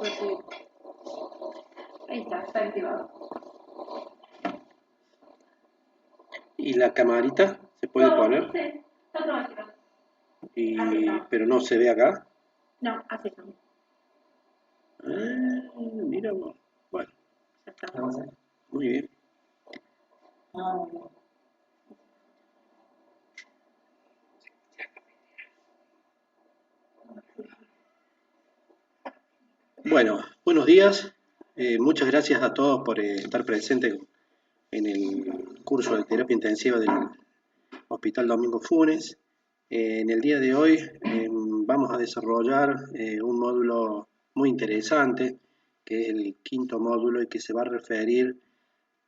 Pues sí. Ahí está activado. ¿Y la camarita se puede poner? Sí, está automático. Pero no se ve acá. No, así también. Mira vos. Bueno, Ya está. muy bien. Bueno, buenos días. Muchas gracias a todos por estar presentes en el curso de terapia intensiva del Hospital Domingo Funes. En el día de hoy vamos a desarrollar un módulo muy interesante, que es el quinto módulo y que se va a referir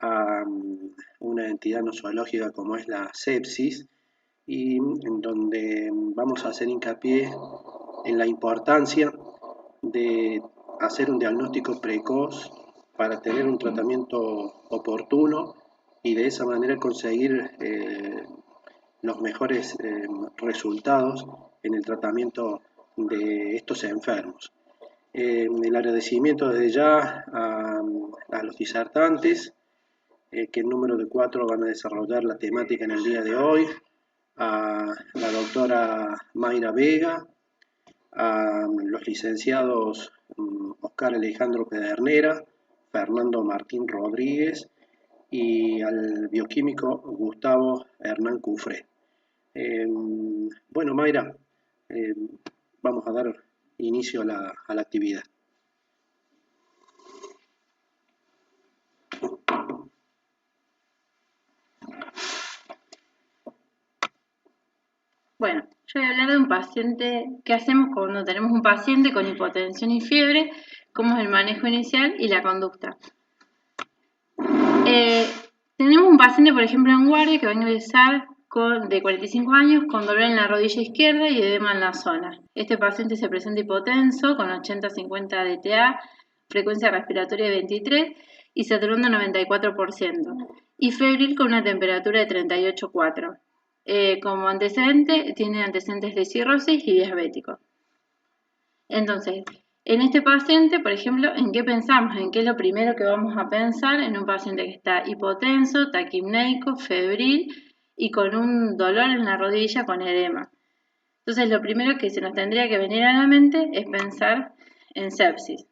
a una entidad nosológica como es la sepsis, y en donde vamos a hacer hincapié en la importancia de hacer un diagnóstico precoz para tener un tratamiento oportuno y de esa manera conseguir los mejores resultados en el tratamiento de estos enfermos. El agradecimiento desde ya a los disertantes, que en número de 4 van a desarrollar la temática en el día de hoy, a la doctora Mayra Vega, a los licenciados Oscar Alejandro Pedernera, Fernando Martín Rodríguez y al bioquímico Gustavo Hernán Cufré. Bueno, Mayra, vamos a dar inicio a la actividad. Bueno, yo voy a hablar de un paciente, qué hacemos cuando tenemos un paciente con hipotensión y fiebre, cómo es el manejo inicial y la conducta. Tenemos un paciente, por ejemplo, en guardia que va a ingresar de 45 años con dolor en la rodilla izquierda y edema en la zona. Este paciente se presenta hipotenso con 80-50 DTA, frecuencia respiratoria de 23 y saturón de 94%, y febril con una temperatura de 38,4. Como antecedente, tiene antecedentes de cirrosis y diabético. Entonces, en este paciente, por ejemplo, ¿en qué pensamos? ¿En qué es lo primero que vamos a pensar en un paciente que está hipotenso, taquipneico, febril y con un dolor en la rodilla con edema? Entonces, lo primero que se nos tendría que venir a la mente es pensar en sepsis.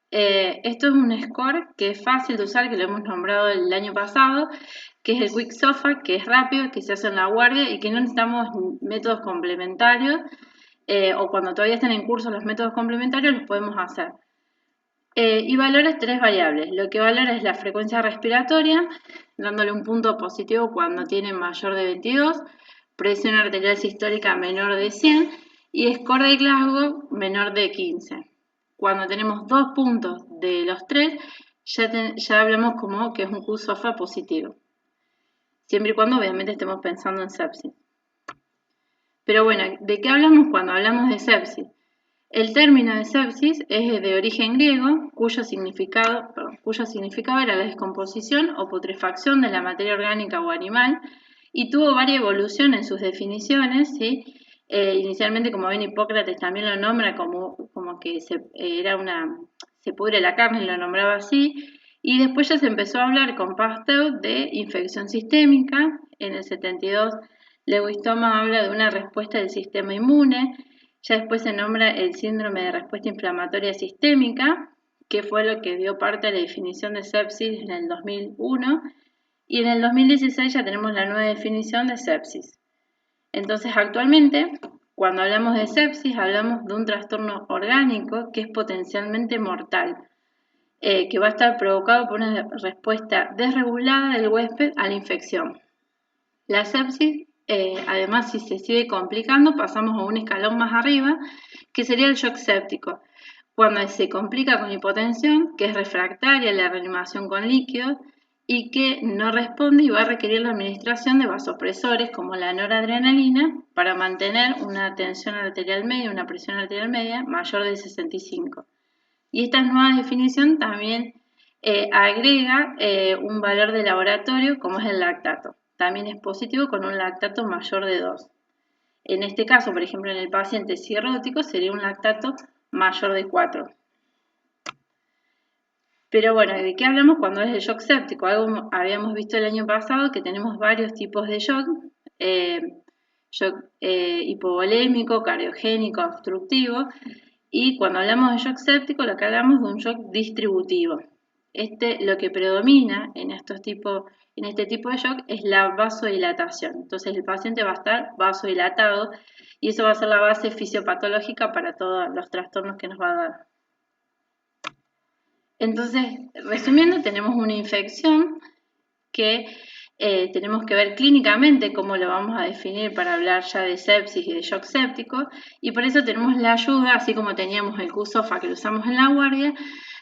Esto es un score que es fácil de usar, que lo hemos nombrado el año pasado, que es el Quick SOFA, que es rápido, que se hace en la guardia y que no necesitamos métodos complementarios, o cuando todavía están en curso los métodos complementarios los podemos hacer. Y valora 3 variables. Lo que valora es la frecuencia respiratoria, dándole un punto positivo cuando tiene mayor de 22, presión arterial sistólica menor de 100 y score de Glasgow menor de 15. Cuando tenemos 2 puntos de los 3, ya hablamos como que es un Q-SOFA positivo. Siempre y cuando obviamente estemos pensando en sepsis. Pero bueno, ¿de qué hablamos cuando hablamos de sepsis? El término de sepsis es de origen griego, cuyo significado era la descomposición o putrefacción de la materia orgánica o animal, y tuvo varias evoluciones en sus definiciones, ¿sí? Inicialmente, como ven, Hipócrates también lo nombra como que se pudre la carne, lo nombraba así, y después ya se empezó a hablar con Pasteur de infección sistémica. En el 72, Lewis Thomas habla de una respuesta del sistema inmune. Ya después se nombra el síndrome de respuesta inflamatoria sistémica, que fue lo que dio parte a la definición de sepsis en el 2001, y en el 2016 ya tenemos la nueva definición de sepsis. Entonces, actualmente, cuando hablamos de sepsis, hablamos de un trastorno orgánico que es potencialmente mortal, que va a estar provocado por una respuesta desregulada del huésped a la infección. La sepsis, además, si se sigue complicando, pasamos a un escalón más arriba, que sería el shock séptico, cuando se complica con hipotensión, que es refractaria a la reanimación con líquidos y que no responde y va a requerir la administración de vasopresores como la noradrenalina para mantener una tensión arterial media, una presión arterial media mayor de 65. Y esta nueva definición también agrega un valor de laboratorio como es el lactato. También es positivo con un lactato mayor de 2. En este caso, por ejemplo, en el paciente cirrótico sería un lactato mayor de 4. Pero bueno, ¿de qué hablamos cuando es el shock séptico? Algo habíamos visto el año pasado que tenemos varios tipos de shock. Shock hipovolémico, cardiogénico, obstructivo. Y cuando hablamos de shock séptico, lo que hablamos de un shock distributivo. Lo que predomina en este tipo de shock es la vasodilatación. Entonces el paciente va a estar vasodilatado y eso va a ser la base fisiopatológica para todos los trastornos que nos va a dar. Entonces, resumiendo, tenemos una infección que tenemos que ver clínicamente cómo lo vamos a definir para hablar ya de sepsis y de shock séptico, y por eso tenemos la ayuda, así como teníamos el Q-SOFA que lo usamos en la guardia,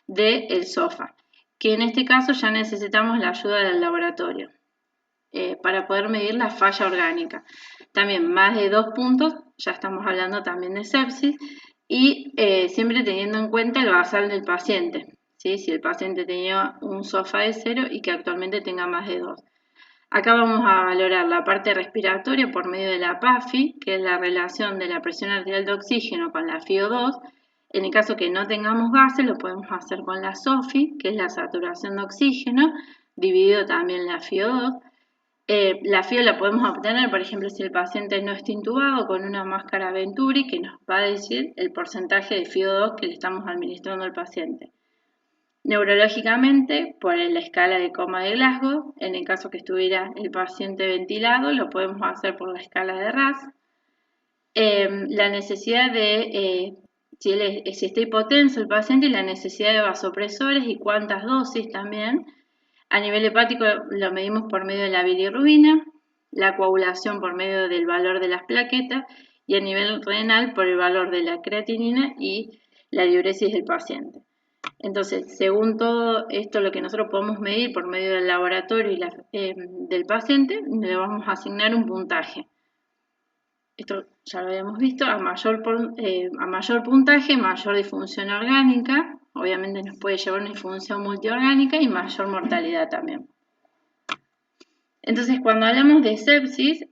del SOFA, que en este caso ya necesitamos la ayuda del laboratorio para poder medir la falla orgánica. También más de 2 puntos, ya estamos hablando también de sepsis, y siempre teniendo en cuenta el basal del paciente. ¿Sí? Si el paciente tenía un SOFA de 0 y que actualmente tenga más de 2. Acá vamos a valorar la parte respiratoria por medio de la PAFI, que es la relación de la presión arterial de oxígeno con la FiO2. En el caso que no tengamos gases, lo podemos hacer con la SOFI, que es la saturación de oxígeno, dividido también la FiO2. La FiO la podemos obtener, por ejemplo, si el paciente no está intubado, con una máscara Venturi, que nos va a decir el porcentaje de FiO2 que le estamos administrando al paciente. Neurológicamente, por la escala de coma de Glasgow, en el caso que estuviera el paciente ventilado, lo podemos hacer por la escala de RASS. La necesidad de, si está hipotenso el paciente, y la necesidad de vasopresores y cuántas dosis también. A nivel hepático lo medimos por medio de la bilirrubina, la coagulación por medio del valor de las plaquetas y a nivel renal por el valor de la creatinina y la diuresis del paciente. Entonces, según todo esto, lo que nosotros podemos medir por medio del laboratorio y del paciente, le vamos a asignar un puntaje. Esto ya lo habíamos visto, a mayor puntaje, mayor disfunción orgánica, obviamente nos puede llevar una disfunción multiorgánica y mayor mortalidad también. Entonces, cuando hablamos de sepsis,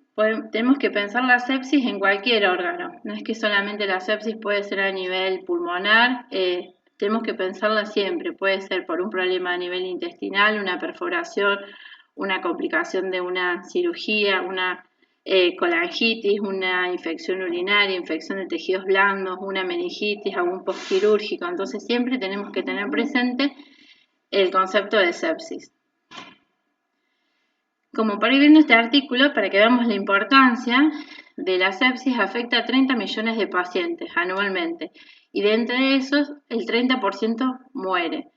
tenemos que pensar la sepsis en cualquier órgano. No es que solamente la sepsis puede ser a nivel pulmonar, tenemos que pensarla siempre. Puede ser por un problema a nivel intestinal, una perforación, una complicación de una cirugía, una colangitis, una infección urinaria, infección de tejidos blandos, una meningitis, algún postquirúrgico. Entonces siempre tenemos que tener presente el concepto de sepsis. Como para ir viendo este artículo, para que veamos la importancia de la sepsis, afecta a 30 millones de pacientes anualmente y de entre esos el 30% muere.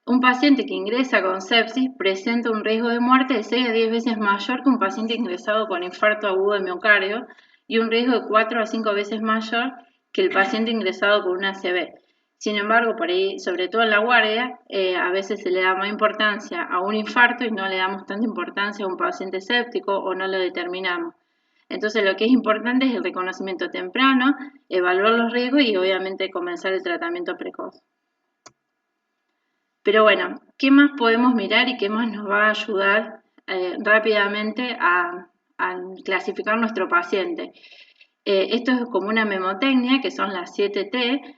Un paciente que ingresa con sepsis presenta un riesgo de muerte de 6 a 10 veces mayor que un paciente ingresado con infarto agudo de miocardio y un riesgo de 4 a 5 veces mayor que el paciente ingresado con una ACV. Sin embargo, por ahí, sobre todo en la guardia, a veces se le da más importancia a un infarto y no le damos tanta importancia a un paciente séptico o no lo determinamos. Entonces, lo que es importante es el reconocimiento temprano, evaluar los riesgos y obviamente comenzar el tratamiento precoz. Pero bueno, ¿qué más podemos mirar y qué más nos va a ayudar rápidamente a clasificar nuestro paciente? Esto es como una memotecnia, que son las 7T,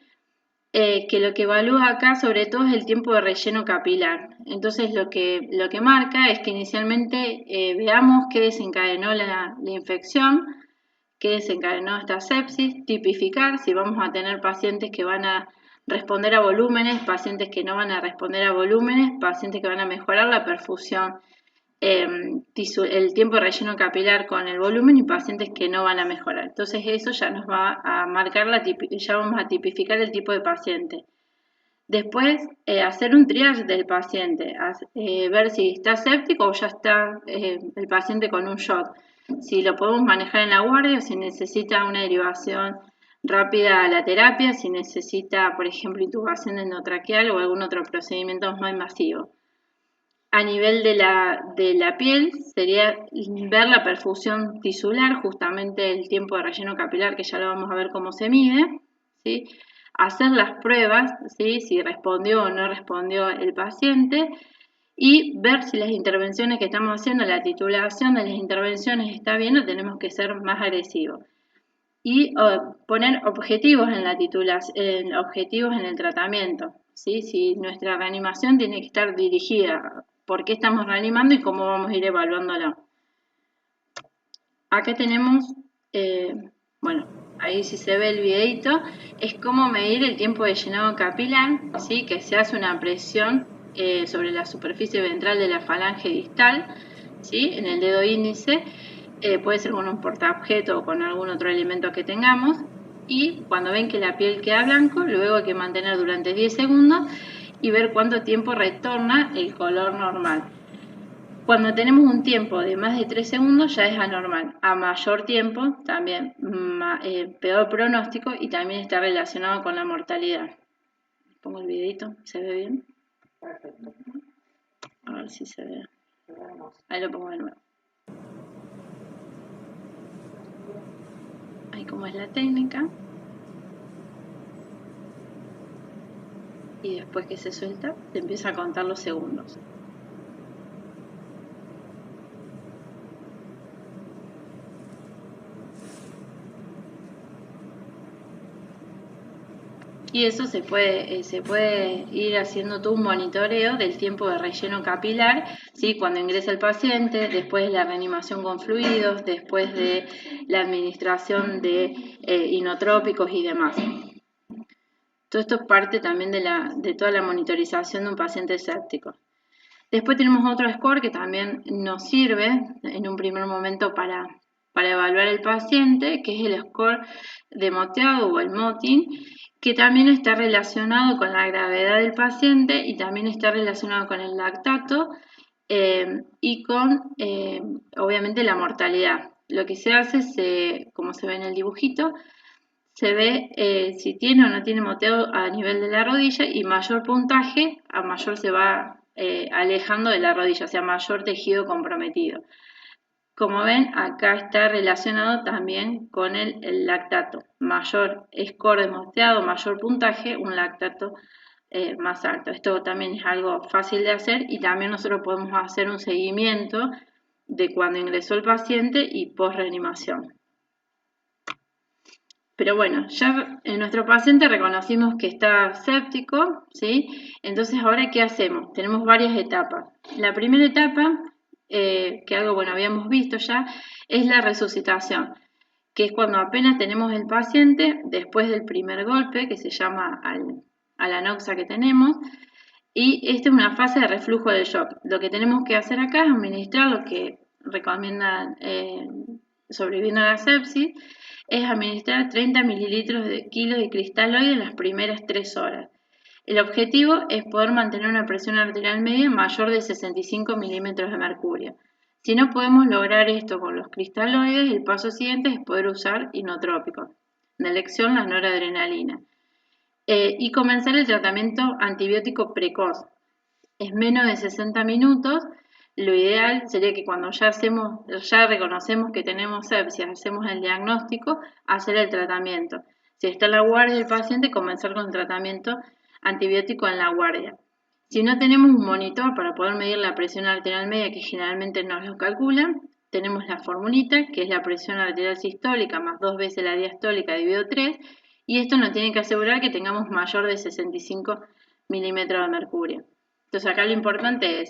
que lo que evalúa acá sobre todo es el tiempo de relleno capilar. Entonces lo que marca es que inicialmente veamos qué desencadenó la infección, qué desencadenó esta sepsis, tipificar si vamos a tener pacientes que van a responder a volúmenes, pacientes que no van a responder a volúmenes, pacientes que van a mejorar la perfusión, el tiempo de relleno capilar con el volumen y pacientes que no van a mejorar. Entonces eso ya nos va a marcar, ya vamos a tipificar el tipo de paciente. Después, hacer un triage del paciente, ver si está séptico o ya está el paciente con un shock. Si lo podemos manejar en la guardia o si necesita una derivación rápida a la terapia, si necesita, por ejemplo, intubación endotraqueal o algún otro procedimiento más invasivo. A nivel de la piel sería ver la perfusión tisular, justamente el tiempo de relleno capilar, que ya lo vamos a ver cómo se mide, ¿sí? Hacer las pruebas, ¿sí? Si respondió o no respondió el paciente, y ver si las intervenciones que estamos haciendo, la titulación de las intervenciones está bien o tenemos que ser más agresivos. Y poner objetivos en la titulación, objetivos en el tratamiento. ¿sí? Si nuestra reanimación tiene que estar dirigida, por qué estamos reanimando y cómo vamos a ir evaluándolo. Acá tenemos, bueno, ahí si se ve el videito, es cómo medir el tiempo de llenado capilar, ¿sí? Que se hace una presión sobre la superficie ventral de la falange distal, ¿sí? En el dedo índice, puede ser con un portaobjeto o con algún otro elemento que tengamos, y cuando ven que la piel queda blanco, luego hay que mantener durante 10 segundos y ver cuánto tiempo retorna el color normal. Cuando tenemos un tiempo de más de 3 segundos ya es anormal. A mayor tiempo, también peor pronóstico y también está relacionado con la mortalidad. Pongo el videito, ¿se ve bien? Perfecto. A ver si se ve. Ahí lo pongo de nuevo. Ahí como es la técnica. Y después que se suelta, te empieza a contar los segundos. Y eso se puede ir haciendo todo un monitoreo del tiempo de relleno capilar, ¿sí? Cuando ingresa el paciente, después de la reanimación con fluidos, después de la administración de inotrópicos y demás. Todo esto es parte también de toda la monitorización de un paciente séptico. Después tenemos otro score que también nos sirve en un primer momento para evaluar el paciente, que es el score de moteado o el MOTIN, que también está relacionado con la gravedad del paciente y también está relacionado con el lactato y con, obviamente, la mortalidad. Lo que se hace, como se ve en el dibujito, se ve si tiene o no tiene moteado a nivel de la rodilla y mayor puntaje, a mayor se va alejando de la rodilla, o sea, mayor tejido comprometido. Como ven, acá está relacionado también con el lactato. Mayor score de moteado, mayor puntaje, un lactato más alto. Esto también es algo fácil de hacer y también nosotros podemos hacer un seguimiento de cuando ingresó el paciente y post reanimación. Pero bueno, ya en nuestro paciente reconocimos que está séptico, ¿sí? Entonces, ¿ahora qué hacemos? Tenemos varias etapas. La primera etapa, que algo, bueno, habíamos visto ya, es la resucitación, que es cuando apenas tenemos el paciente, después del primer golpe, que se llama a la anoxia que tenemos, y esta es una fase de reflujo del shock. Lo que tenemos que hacer acá es administrar lo que recomiendan sobreviviendo a la sepsis, es administrar 30 mililitros de kilos de cristaloide en las primeras 3 horas. El objetivo es poder mantener una presión arterial media mayor de 65 milímetros de mercurio. Si no podemos lograr esto con los cristaloides, el paso siguiente es poder usar inotrópicos. De elección, la noradrenalina. Y comenzar el tratamiento antibiótico precoz. Es menos de 60 minutos. Lo ideal sería que cuando ya reconocemos que tenemos sepsis, hacemos el diagnóstico, hacer el tratamiento. Si está en la guardia el paciente, comenzar con el tratamiento antibiótico en la guardia. Si no tenemos un monitor para poder medir la presión arterial media, que generalmente nos lo calculan, tenemos la formulita, que es la presión arterial sistólica más 2 veces la diastólica dividido 3, y esto nos tiene que asegurar que tengamos mayor de 65 milímetros de mercurio. Entonces acá lo importante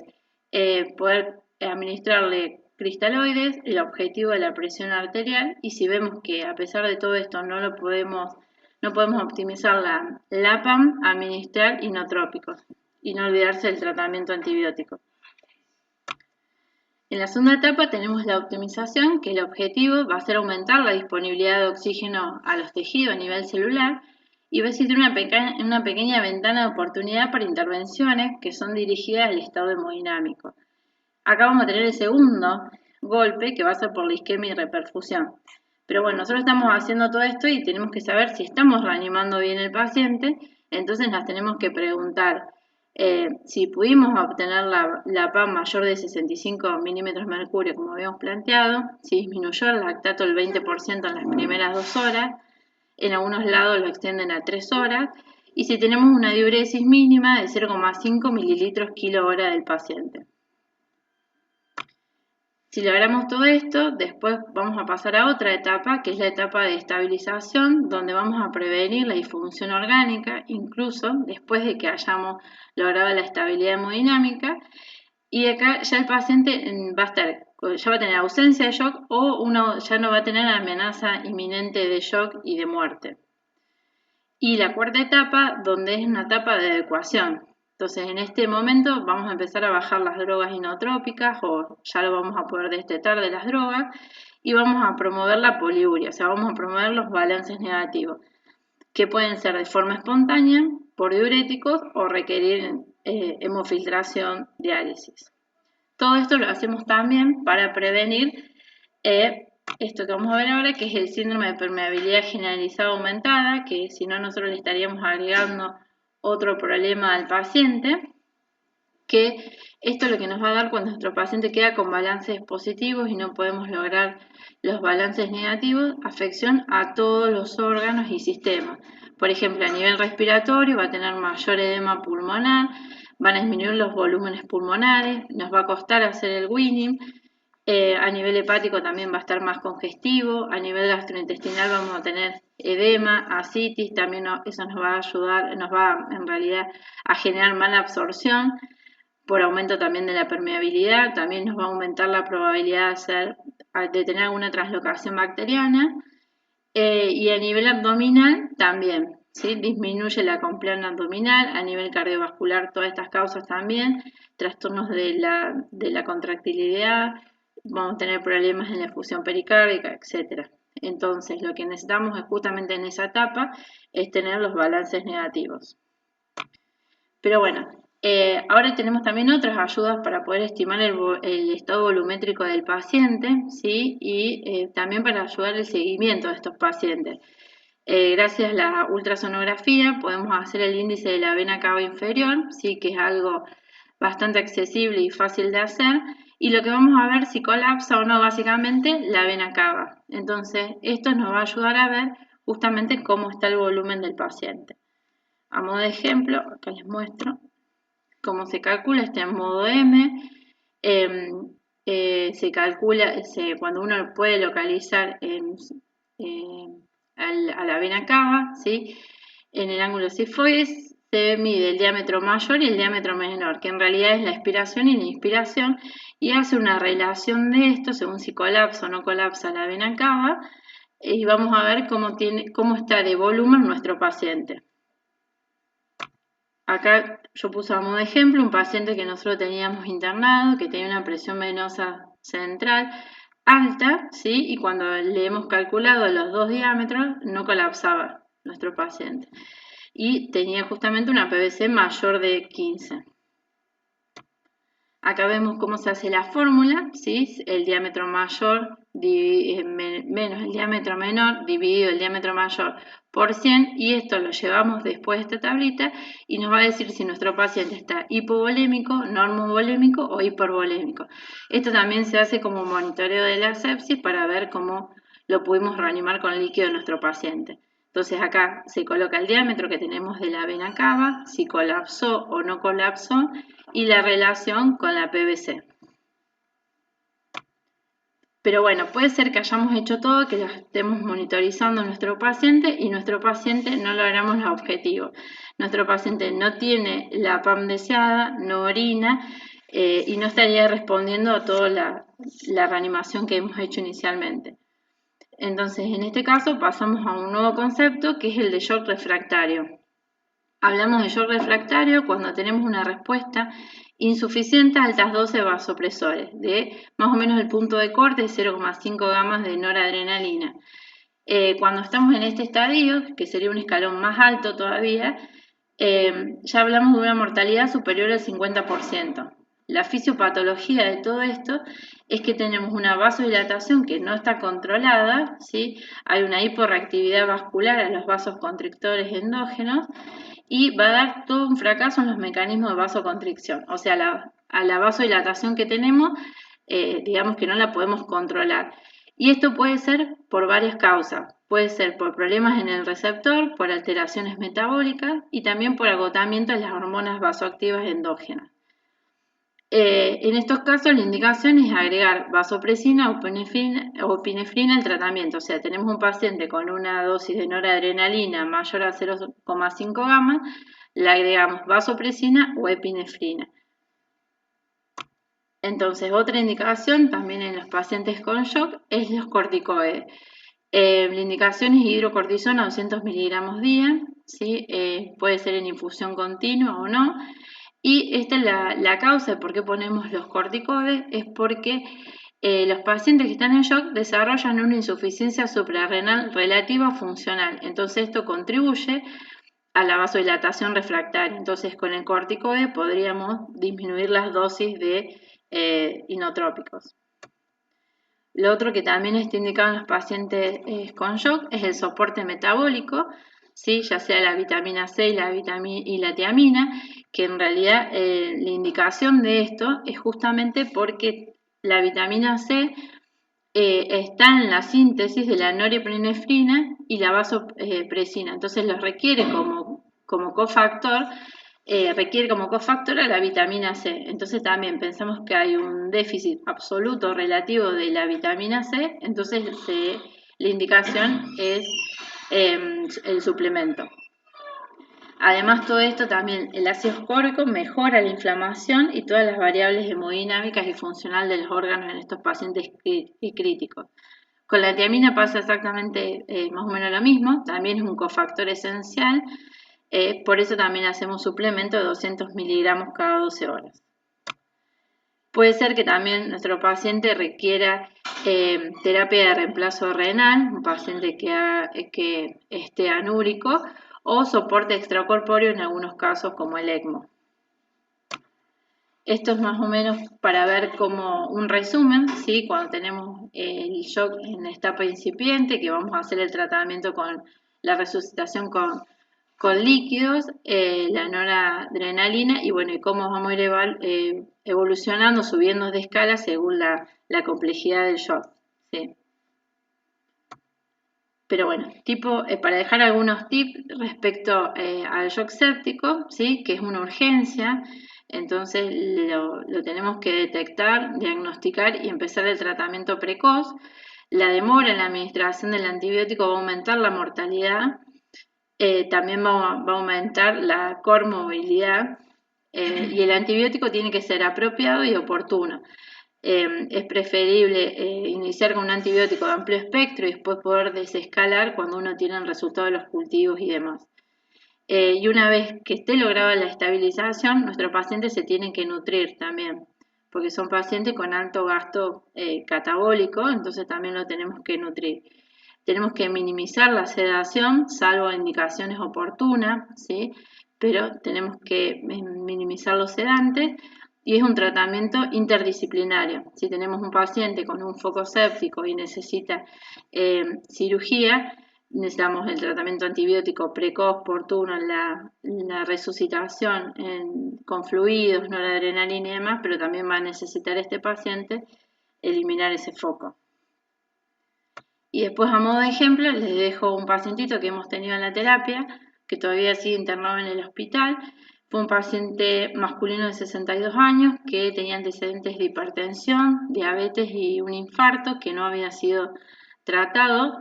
es poder administrarle cristaloides, el objetivo de la presión arterial, y si vemos que a pesar de todo esto no podemos optimizar la PAM, administrar inotrópicos y no olvidarse del tratamiento antibiótico. En la segunda etapa tenemos la optimización, que el objetivo va a ser aumentar la disponibilidad de oxígeno a los tejidos a nivel celular y va a existir una pequeña ventana de oportunidad para intervenciones que son dirigidas al estado hemodinámico. Acá vamos a tener el segundo golpe, que va a ser por la isquemia y reperfusión. Pero bueno, nosotros estamos haciendo todo esto y tenemos que saber si estamos reanimando bien el paciente, entonces nos tenemos que preguntar si pudimos obtener la PAM mayor de 65 milímetros de mercurio, como habíamos planteado, si disminuyó el lactato el 20% en las primeras 2 horas, en algunos lados lo extienden a 3 horas, y si tenemos una diuresis mínima de 0,5 mililitros kilo hora del paciente. Si logramos todo esto, después vamos a pasar a otra etapa, que es la etapa de estabilización, donde vamos a prevenir la disfunción orgánica, incluso después de que hayamos logrado la estabilidad hemodinámica. Y acá ya el paciente ya va a tener ausencia de shock o ya no va a tener amenaza inminente de shock y de muerte. Y la cuarta etapa, donde es una etapa de adecuación. Entonces, en este momento vamos a empezar a bajar las drogas inotrópicas o ya lo vamos a poder destetar de las drogas y vamos a promover la poliuria, o sea, vamos a promover los balances negativos, que pueden ser de forma espontánea, por diuréticos o requerir hemofiltración, diálisis. Todo esto lo hacemos también para prevenir esto que vamos a ver ahora, que es el síndrome de permeabilidad generalizada aumentada, que si no nosotros le estaríamos agregando otro problema al paciente, que esto es lo que nos va a dar cuando nuestro paciente queda con balances positivos y no podemos lograr los balances negativos, afección a todos los órganos y sistemas. Por ejemplo, a nivel respiratorio va a tener mayor edema pulmonar, van a disminuir los volúmenes pulmonares, nos va a costar hacer el weaning. A nivel hepático también va a estar más congestivo, a nivel gastrointestinal vamos a tener edema, ascitis, también eso nos va a ayudar, nos va en realidad a generar mala absorción por aumento también de la permeabilidad, también nos va a aumentar la probabilidad de tener alguna translocación bacteriana y a nivel abdominal también, ¿sí? Disminuye la compliance abdominal, a nivel cardiovascular todas estas causas también, trastornos de la contractilidad, vamos a tener problemas en la efusión pericárdica, etc. Entonces, lo que necesitamos justamente en esa etapa es tener los balances negativos. Pero bueno, ahora tenemos también otras ayudas para poder estimar el estado volumétrico del paciente, ¿sí? Y también para ayudar el seguimiento de estos pacientes. Gracias a la ultrasonografía podemos hacer el índice de la vena cava inferior, ¿sí? Que es algo bastante accesible y fácil de hacer. Y lo que vamos a ver si colapsa o no básicamente la vena cava. Entonces, esto nos va a ayudar a ver justamente cómo está el volumen del paciente. A modo de ejemplo, acá les muestro cómo se calcula, está en modo M. Se calcula cuando uno puede localizar a la vena cava, ¿sí? En el ángulo cifoides se mide el diámetro mayor y el diámetro menor, que en realidad es la expiración y la inspiración, y hace una relación de esto según si colapsa o no colapsa la vena cava, y vamos a ver cómo está de volumen nuestro paciente. Acá yo puse a modo de ejemplo un paciente que nosotros teníamos internado, que tenía una presión venosa central alta, ¿sí? Y cuando le hemos calculado los dos diámetros, no colapsaba nuestro paciente. Y tenía justamente una PVC mayor de 15. Acá vemos cómo se hace la fórmula, ¿sí? El diámetro mayor menos el diámetro menor dividido el diámetro mayor por 100, y esto lo llevamos después de esta tablita y nos va a decir si nuestro paciente está hipovolémico, normovolémico o hipervolémico. Esto también se hace como monitoreo de la sepsis para ver cómo lo pudimos reanimar con líquido de nuestro paciente. Entonces acá se coloca el diámetro que tenemos de la vena cava, si colapsó o no colapsó y la relación con la PVC. Pero bueno, puede ser que hayamos hecho todo, que lo estemos monitorizando a nuestro paciente y nuestro paciente no logramos los objetivos. Nuestro paciente no tiene la PAM deseada, no orina y no estaría respondiendo a toda la reanimación que hemos hecho inicialmente. Entonces, en este caso pasamos a un nuevo concepto que es el de shock refractario. Hablamos de shock refractario cuando tenemos una respuesta insuficiente a altas dosis de vasopresores, de más o menos el punto de corte de 0,5 gamas de noradrenalina. Cuando estamos en este estadio, que sería un escalón más alto todavía, ya hablamos de una mortalidad superior al 50%. La fisiopatología de todo esto es que tenemos una vasodilatación que no está controlada, ¿sí? Hay una hiporreactividad vascular a los vasos constrictores endógenos y va a dar todo un fracaso en los mecanismos de vasoconstricción. O sea, a la vasodilatación que tenemos, digamos que no la podemos controlar. Y esto puede ser por varias causas. Puede ser por problemas en el receptor, por alteraciones metabólicas y también por agotamiento de las hormonas vasoactivas endógenas. En estos casos la indicación es agregar vasopresina o epinefrina al tratamiento. O sea, tenemos un paciente con una dosis de noradrenalina mayor a 0,5 gamma, le agregamos vasopresina o epinefrina. Entonces, otra indicación también en los pacientes con shock es los corticoides. La indicación es hidrocortisona 200 miligramos día, ¿sí? Puede ser en infusión continua o no. Y esta es la causa de por qué ponemos los corticoides, es porque los pacientes que están en shock desarrollan una insuficiencia suprarrenal relativa funcional. Entonces esto contribuye a la vasodilatación refractaria. Entonces con el corticoide podríamos disminuir las dosis de inotrópicos. Lo otro que también está indicado en los pacientes con shock es el soporte metabólico, ¿sí? Ya sea la vitamina C y la tiamina, que en realidad la indicación de esto es justamente porque la vitamina C está en la síntesis de la norepinefrina y la vasopresina, entonces los requiere como cofactor a la vitamina C. Entonces también pensamos que hay un déficit absoluto relativo de la vitamina C, entonces la indicación es el suplemento. Además, todo esto también, el ácido ascórbico mejora la inflamación y todas las variables hemodinámicas y funcional de los órganos en estos pacientes críticos. Con la tiamina pasa exactamente más o menos lo mismo, también es un cofactor esencial, por eso también hacemos suplemento de 200 miligramos cada 12 horas. Puede ser que también nuestro paciente requiera terapia de reemplazo renal, un paciente que esté anúrico, o soporte extracorpóreo en algunos casos como el ECMO. Esto es más o menos para ver como un resumen, ¿sí? Cuando tenemos el shock en etapa incipiente, que vamos a hacer el tratamiento con la resucitación con líquidos, la noradrenalina y bueno, y cómo vamos a ir evolucionando, subiendo de escala según la complejidad del shock, ¿sí? Pero bueno, para dejar algunos tips respecto al shock séptico, ¿sí? Que es una urgencia, entonces lo tenemos que detectar, diagnosticar y empezar el tratamiento precoz. La demora en la administración del antibiótico va a aumentar la mortalidad, también va a aumentar la comorbilidad y el antibiótico tiene que ser apropiado y oportuno. Es preferible iniciar con un antibiótico de amplio espectro y después poder desescalar cuando uno tiene el resultado de los cultivos y demás. Y una vez que esté lograda la estabilización, nuestro paciente se tiene que nutrir también, porque son pacientes con alto gasto catabólico, entonces también lo tenemos que nutrir. Tenemos que minimizar la sedación, salvo indicaciones oportunas, ¿sí? Pero tenemos que minimizar los sedantes y es un tratamiento interdisciplinario. Si tenemos un paciente con un foco séptico y necesita cirugía, necesitamos el tratamiento antibiótico precoz, oportuno, la resucitación con fluidos, noradrenalina y demás, pero también va a necesitar este paciente eliminar ese foco. Y después, a modo de ejemplo, les dejo un pacientito que hemos tenido en la terapia, que todavía sigue internado en el hospital. Fue un paciente masculino de 62 años que tenía antecedentes de hipertensión, diabetes y un infarto que no había sido tratado.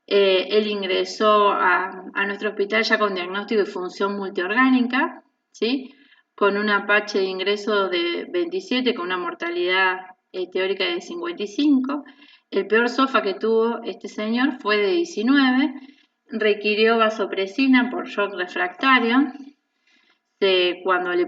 Él ingresó a nuestro hospital ya con diagnóstico de función multiorgánica, ¿sí? Con un Apache de ingreso de 27, con una mortalidad teórica de 55. El peor SOFA que tuvo este señor fue de 19, requirió vasopresina por shock refractario. Cuando le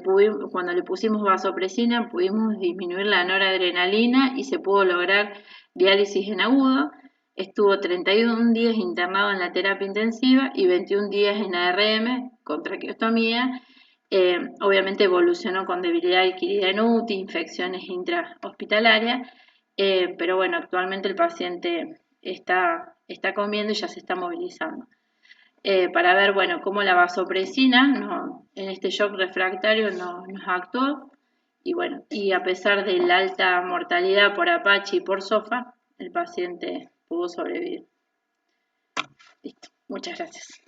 pusimos vasopresina pudimos disminuir la noradrenalina y se pudo lograr diálisis en agudo. Estuvo 31 días internado en la terapia intensiva y 21 días en ARM con traqueostomía. Obviamente evolucionó con debilidad adquirida en UTI, infecciones intrahospitalarias, pero bueno, actualmente el paciente está comiendo y ya se está movilizando. Para ver, bueno, cómo la vasopresina en este shock refractario nos actuó y bueno, y a pesar de la alta mortalidad por Apache y por SOFA, el paciente pudo sobrevivir. Listo, muchas gracias.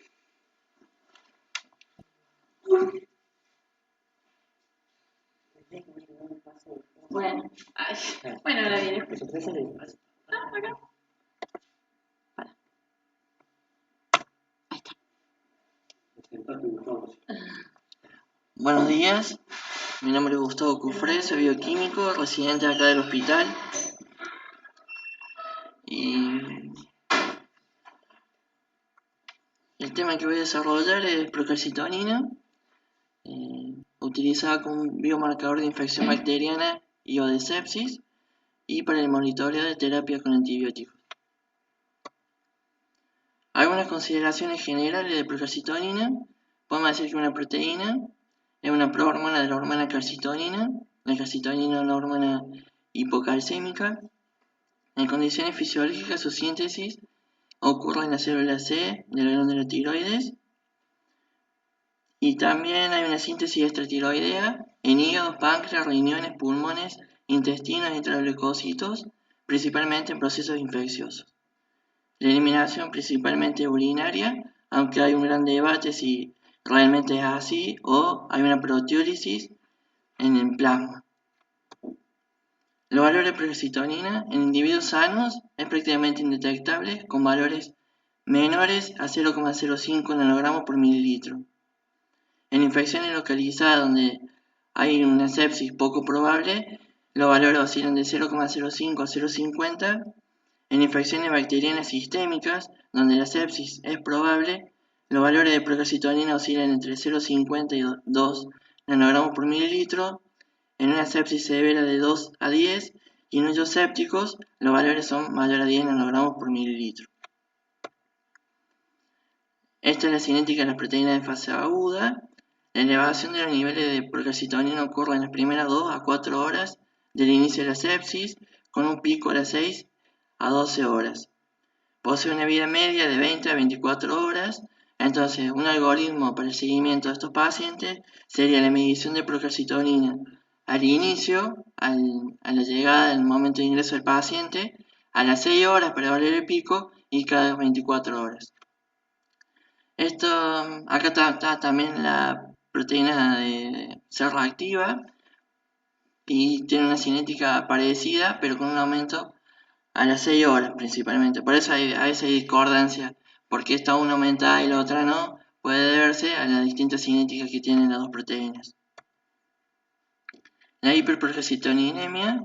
Bueno, ay, bueno, ahora viene. Acá. Para. Ahí está. Buenos días, mi nombre es Gustavo Cufré, soy bioquímico, residente acá del hospital. Y el tema que voy a desarrollar es procalcitonina, utilizada como un biomarcador de infección bacteriana y o de sepsis, y para el monitoreo de terapia con antibióticos. Algunas consideraciones generales de procalcitonina: podemos decir que una proteína es una prohormona de la hormona calcitonina. La calcitonina es una hormona hipocalcémica. En condiciones fisiológicas, su síntesis ocurre en la célula C de la glándula tiroides, y también hay una síntesis extratiroidea en hígado, páncreas, riñones, pulmones, intestinos y entre leucocitos, principalmente en procesos infecciosos. La eliminación principalmente urinaria, aunque hay un gran debate si realmente es así o hay una proteólisis en el plasma. Los valores de procalcitonina en individuos sanos es prácticamente indetectable, con valores menores a 0,05 nanogramos por mililitro. En infecciones localizadas donde hay una sepsis poco probable, los valores oscilan de 0,05 a 0,50. En infecciones bacterianas sistémicas, donde la sepsis es probable, los valores de procalcitonina oscilan entre 0,50 y 2 nanogramos por mililitro. En una sepsis severa de 2 a 10, y en ellos sépticos los valores son mayores a 10 nanogramos por mililitro. Esta es la cinética de las proteínas de fase aguda. La elevación de los niveles de procalcitonina ocurre en las primeras 2 a 4 horas del inicio de la sepsis, con un pico a las 6 a 12 horas. Posee una vida media de 20 a 24 horas. Entonces, un algoritmo para el seguimiento de estos pacientes sería la medición de procalcitonina al inicio, a la llegada del momento de ingreso del paciente, a las 6 horas para evaluar el pico y cada 24 horas. Acá está también la proteína de ser reactiva y tiene una cinética parecida, pero con un aumento a las 6 horas principalmente. Por eso a veces hay discordancia, porque esta una aumenta y la otra no, puede deberse a las distintas cinéticas que tienen las dos proteínas. La hiperprocalcitoninemia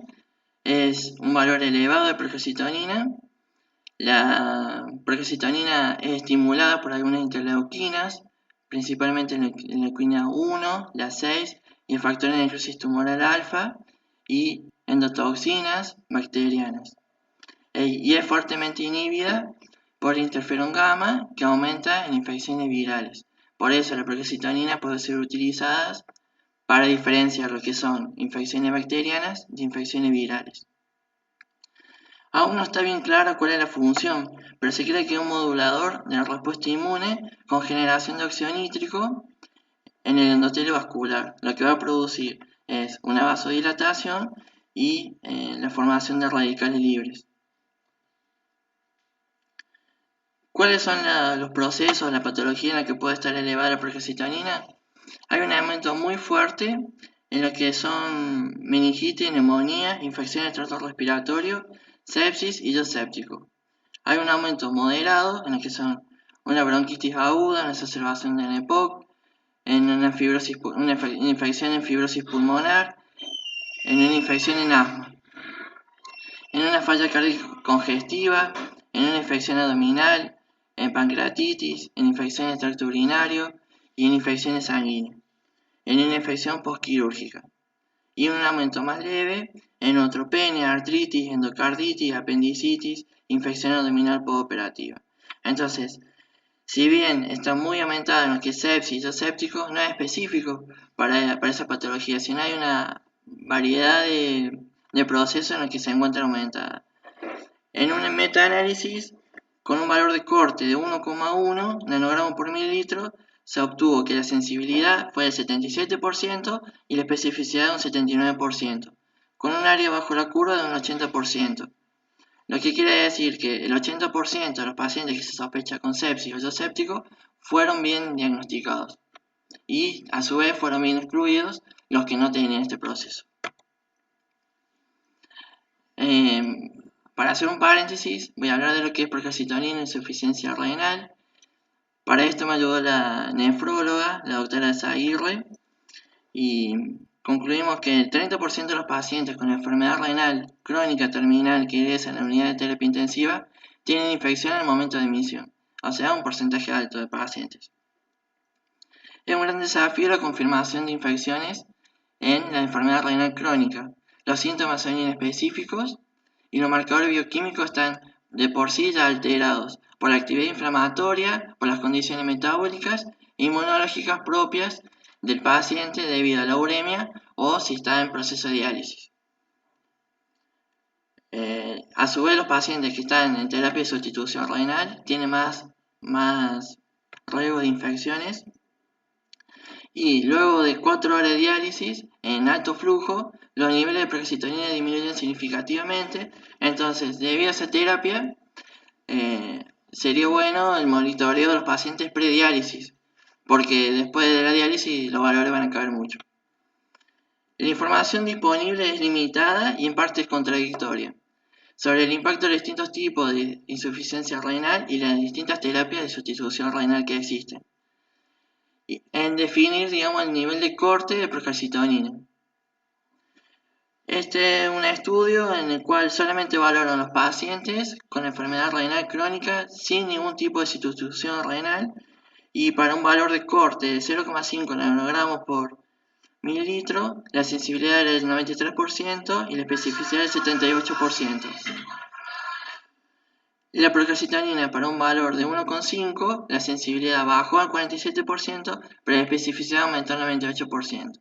es un valor elevado de procalcitonina. La procalcitonina es estimulada por algunas interleuquinas, principalmente la leuquina 1, la 6 y el factor de necrosis tumoral alfa, y endotoxinas bacterianas. Y es fuertemente inhibida por interferón gamma, que aumenta en infecciones virales. Por eso la procalcitonina puede ser utilizada para diferenciar lo que son infecciones bacterianas de infecciones virales. Aún no está bien clara cuál es la función, pero se cree que es un modulador de la respuesta inmune con generación de óxido nítrico en el endotelio vascular. Lo que va a producir es una vasodilatación y la formación de radicales libres. ¿Cuáles son los procesos, la patología en la que puede estar elevada la procalcitonina? Hay un aumento muy fuerte en lo que son meningitis, neumonía, infecciones de tracto respiratorio, sepsis y yo séptico. Hay un aumento moderado en lo que son una bronquitis aguda, una exacerbación de EPOC, en una infección en fibrosis pulmonar, en una infección en asma, en una falla cardíaca congestiva, en una infección abdominal, en pancreatitis, en infecciones de tracto urinario y en infecciones sanguíneas, en una infección postquirúrgica, y un aumento más leve en neutropenia, artritis, endocarditis, apendicitis, infección abdominal postoperativa. Entonces, si bien está muy aumentada en lo que es sepsis o séptico, no es específico para esa patología, sino hay una variedad de procesos en los que se encuentra aumentada. En un metaanálisis con un valor de corte de 1,1 nanogramos por mililitro, se obtuvo que la sensibilidad fue del 77% y la especificidad de un 79%, con un área bajo la curva de un 80%. Lo que quiere decir que el 80% de los pacientes que se sospecha con sepsis o yo séptico fueron bien diagnosticados, y a su vez fueron bien excluidos los que no tenían este proceso. para hacer un paréntesis, voy a hablar de lo que es procalcitonina e insuficiencia renal. Para esto me ayudó la nefróloga, la doctora Zaguirre, y concluimos que el 30% de los pacientes con enfermedad renal crónica terminal que ingresan en la unidad de terapia intensiva tienen infección en el momento de admisión, o sea, un porcentaje alto de pacientes. Es un gran desafío la confirmación de infecciones en la enfermedad renal crónica. Los síntomas son inespecíficos y los marcadores bioquímicos están de por sí ya alterados por la actividad inflamatoria, por las condiciones metabólicas e inmunológicas propias del paciente debido a la uremia o si está en proceso de diálisis. A su vez, los pacientes que están en terapia de sustitución renal tienen más riesgo de infecciones. Y luego de 4 horas de diálisis en alto flujo, los niveles de procalcitonina disminuyen significativamente. Entonces, debido a esa terapia, sería bueno el monitoreo de los pacientes prediálisis, porque después de la diálisis los valores van a caer mucho. La información disponible es limitada y en parte es contradictoria sobre el impacto de los distintos tipos de insuficiencia renal y las distintas terapias de sustitución renal que existen, en definir, digamos, el nivel de corte de procalcitonina. Este es un estudio en el cual solamente valoran los pacientes con enfermedad renal crónica sin ningún tipo de sustitución renal y para un valor de corte de 0,5 nanogramos por mililitro, la sensibilidad era del 93% y la especificidad del 78%. La procalcitonina para un valor de 1,5, la sensibilidad bajó al 47%, pero la especificidad aumentó al 98%.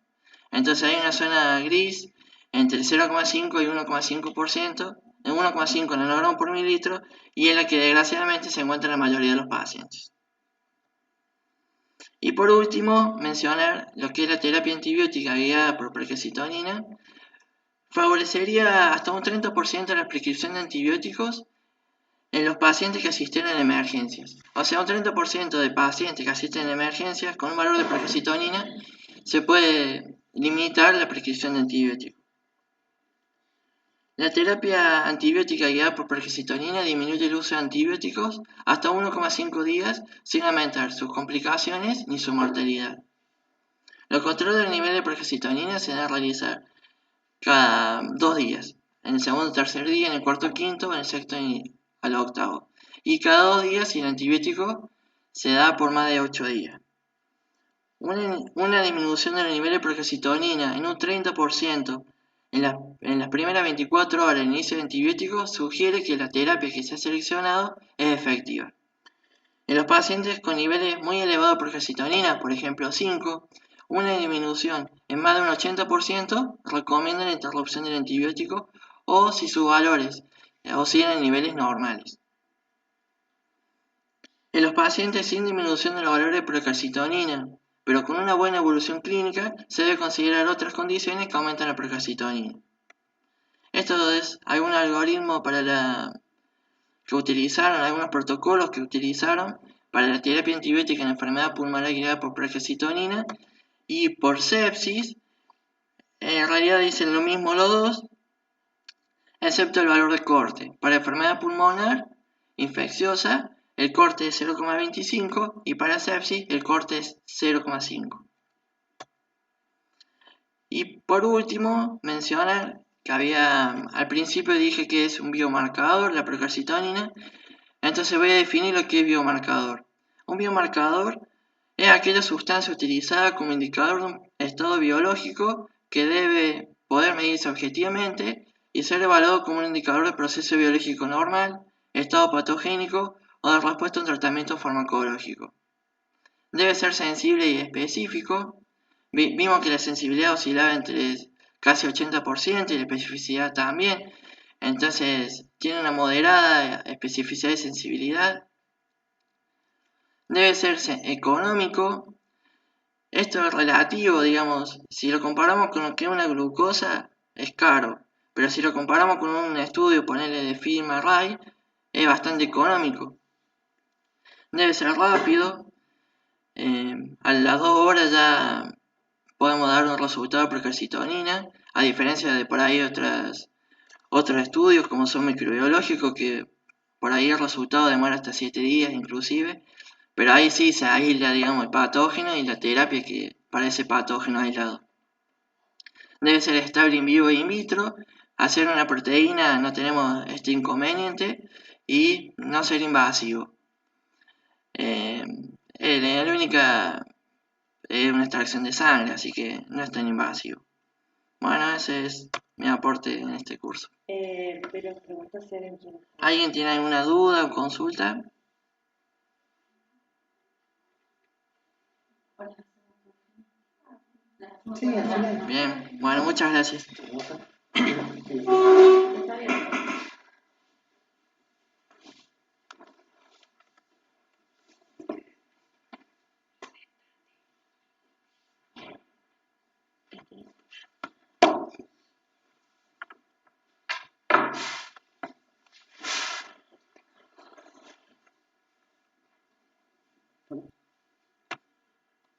Entonces hay una zona gris entre 0,5 y 1,5%, 1,5 nanogramos por mililitro, y es la que desgraciadamente se encuentra en la mayoría de los pacientes. Y por último, mencionar lo que es la terapia antibiótica guiada por procalcitonina. Favorecería hasta un 30% de la prescripción de antibióticos en los pacientes que asisten en emergencias. O sea, un 30% de pacientes que asisten en emergencias con un valor de procalcitonina se puede limitar la prescripción de antibióticos. La terapia antibiótica guiada por procalcitonina disminuye el uso de antibióticos hasta 1,5 días sin aumentar sus complicaciones ni su mortalidad. Los controles del nivel de procalcitonina se deben realizar cada 2 días, en el segundo o tercer día, en el cuarto o quinto, en el sexto y al octavo. Y cada 2 días si el antibiótico se da por más de 8 días. Una disminución del nivel de procalcitonina en un 30% en las primeras 24 horas del inicio del antibiótico sugiere que la terapia que se ha seleccionado es efectiva. En los pacientes con niveles muy elevados de procalcitonina, por ejemplo 5, una disminución en más de un 80% recomienda la interrupción del antibiótico o si sus valores oscilan en niveles normales. En los pacientes sin disminución de los valores de procalcitonina, pero con una buena evolución clínica, se debe considerar otras condiciones que aumentan la procalcitonina. Esto es algún algoritmo que utilizaron, algunos protocolos que utilizaron para la terapia antibiótica en enfermedad pulmonar guiada por procalcitonina y por sepsis. En realidad dicen lo mismo los dos, excepto el valor de corte. Para enfermedad pulmonar infecciosa, el corte es 0,25 y para sepsis el corte es 0,5. Y por último, mencionar que al principio dije que es un biomarcador, la procalcitonina. Entonces voy a definir lo que es biomarcador. Un biomarcador es aquella sustancia utilizada como indicador de un estado biológico que debe poder medirse objetivamente y ser evaluado como un indicador de proceso biológico normal, estado patogénico o de respuesta a un tratamiento farmacológico. Debe ser sensible y específico. Vimos que la sensibilidad oscilaba entre casi 80% y la especificidad también. Entonces tiene una moderada especificidad y sensibilidad. Debe ser económico. Esto es relativo, digamos. Si lo comparamos con lo que es una glucosa, es caro. Pero si lo comparamos con un estudio, ponerle de FILM-Array, es bastante económico. Debe ser rápido. A las 2 horas ya podemos dar un resultado de procalcitonina, a diferencia de por ahí otras otros estudios como son microbiológicos, que por ahí el resultado demora hasta 7 días inclusive, pero ahí sí se aísla, digamos, el patógeno y la terapia que parece patógeno aislado. Debe ser estable in vivo e in vitro, hacer una proteína no tenemos este inconveniente y no ser invasivo. La única es una extracción de sangre, así que no es tan invasivo. Bueno, ese es mi aporte en este curso. Pero pregunta si ¿Alguien tiene alguna duda o consulta? Sí, Bien, bueno, muchas gracias.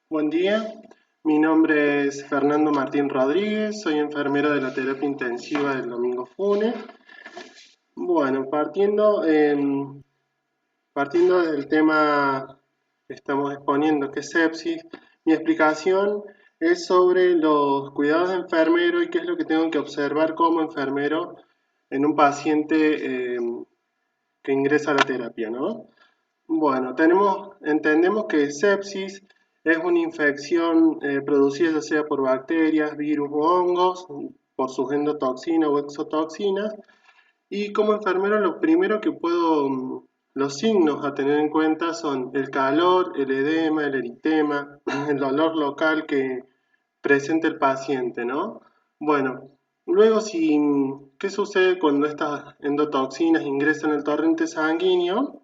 Buen día, mi nombre es Fernando Martín Rodríguez, soy enfermero de la terapia intensiva del Domingo Funes. Bueno, partiendo del tema que estamos exponiendo, que es sepsis, mi explicación es sobre los cuidados de enfermero y qué es lo que tengo que observar como enfermero en un paciente que ingresa a la terapia, ¿no? Bueno, entendemos que sepsis es una infección producida ya sea por bacterias, virus o hongos, por sus endotoxinas o exotoxinas, y como enfermero lo primero que los signos a tener en cuenta son el calor, el edema, el eritema, el dolor local que presenta el paciente, ¿no? Bueno, luego ¿qué sucede cuando estas endotoxinas ingresan al torrente sanguíneo?